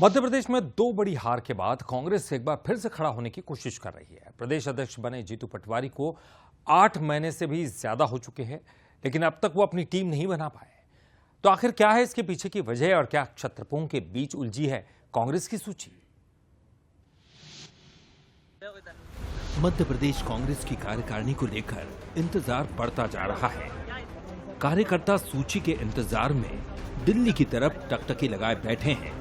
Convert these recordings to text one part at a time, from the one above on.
मध्य प्रदेश में दो बड़ी हार के बाद कांग्रेस एक बार फिर से खड़ा होने की कोशिश कर रही है। प्रदेश अध्यक्ष बने जीतू पटवारी को 8 महीने से भी ज्यादा हो चुके हैं, लेकिन अब तक वो अपनी टीम नहीं बना पाए। तो आखिर क्या है इसके पीछे की वजह और क्या क्षत्रपों के बीच उलझी है कांग्रेस की सूची? मध्य प्रदेश कांग्रेस की कार्यकारिणी को लेकर इंतजार बढ़ता जा रहा है। कार्यकर्ता सूची के इंतजार में दिल्ली की तरफ टकटकी लगाए बैठे हैं।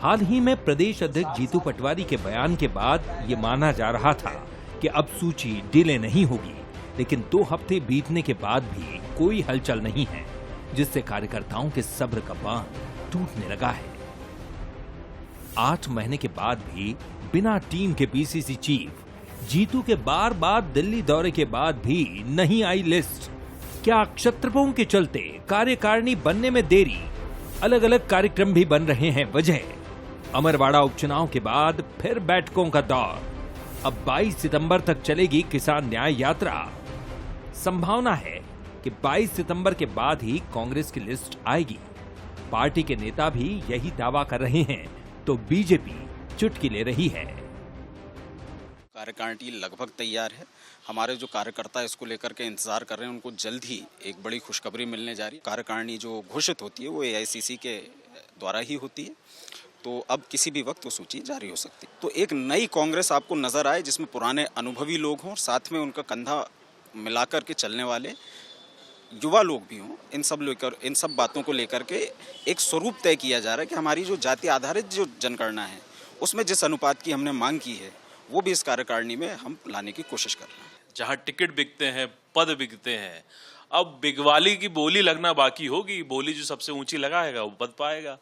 हाल ही में प्रदेश अध्यक्ष जीतू पटवारी के बयान के बाद ये माना जा रहा था कि अब सूची डिले नहीं होगी, लेकिन 2 हफ्ते बीतने के बाद भी कोई हलचल नहीं है, जिससे कार्यकर्ताओं के सब्र का बांध टूटने लगा है। 8 महीने के बाद भी बिना टीम के बीसीसी चीफ जीतू के बार दिल्ली दौरे के बाद भी नहीं आई लिस्ट। क्या क्षत्रपों के चलते कार्यकारिणी बनने में देरी? अलग अलग कार्यक्रम भी बन रहे हैं। वजह अमरवाड़ा उपचुनाव के बाद फिर बैठकों का दौर। अब 22 सितंबर तक चलेगी किसान न्याय यात्रा। संभावना है कि 22 सितंबर के बाद ही कांग्रेस की लिस्ट आएगी। पार्टी के नेता भी यही दावा कर रहे हैं, तो बीजेपी चुटकी ले रही है। कार्यकारिणी लगभग तैयार है। हमारे जो कार्यकर्ता इसको लेकर के इंतजार कर रहे हैं, उनको जल्द ही एक बड़ी खुशखबरी मिलने जा रही है। कार्यकारिणी जो घोषित होती है वो एआईसीसी के द्वारा ही होती है, तो अब किसी भी वक्त वो सूची जारी हो सकती है। तो एक नई कांग्रेस आपको नजर आए जिसमें पुराने अनुभवी लोग हों, साथ में उनका कंधा मिलाकर के चलने वाले युवा लोग भी हों। इन सब बातों को लेकर के एक स्वरूप तय किया जा रहा है कि हमारी जो जाति आधारित जो जनगणना है उसमें जिस अनुपात की हमने मांग की है वो भी इस कार्यकारिणी में हम लाने की कोशिश कर रहे हैं। जहां टिकट बिकते हैं, पद बिकते हैं, अब बिगवाली की बोली लगना बाकी होगी। बोली जो सबसे ऊंची लगाएगा वो पद पाएगा।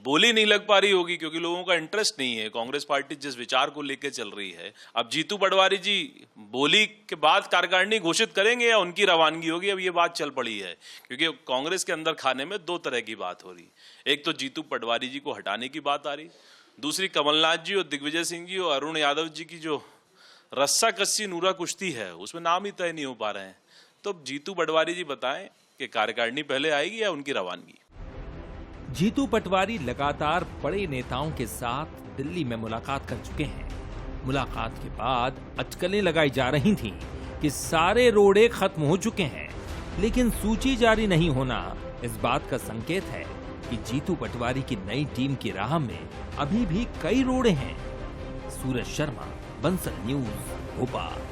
बोली नहीं लग पा रही होगी क्योंकि लोगों का इंटरेस्ट नहीं है। कांग्रेस पार्टी जिस विचार को लेकर चल रही है, अब जीतू पटवारी जी बोली के बाद कार्यकारिणी घोषित करेंगे या उनकी रवानगी होगी, अब ये बात चल पड़ी है। क्योंकि कांग्रेस के अंदर खाने में 2 तरह की बात हो रही। एक तो जीतू पटवारी जी को हटाने की बात आ रही, दूसरी कमलनाथ जी और दिग्विजय सिंह जी और अरुण यादव जी की जो रस्सा कस्सी नूरा कुश्ती है उसमें नाम ही तय नहीं हो पा रहे हैं। तो जीतू पटवारी जी बताएं कि कार्यकारिणी पहले आएगी या उनकी रवानगी? जीतू पटवारी लगातार बड़े नेताओं के साथ दिल्ली में मुलाकात कर चुके हैं। मुलाकात के बाद अटकलें लगाई जा रही थीं कि सारे रोड़े खत्म हो चुके हैं, लेकिन सूची जारी नहीं होना इस बात का संकेत है कि जीतू पटवारी की नई टीम की राह में अभी भी कई रोड़े हैं। सूरज शर्मा, बंसल न्यूज, भोपाल।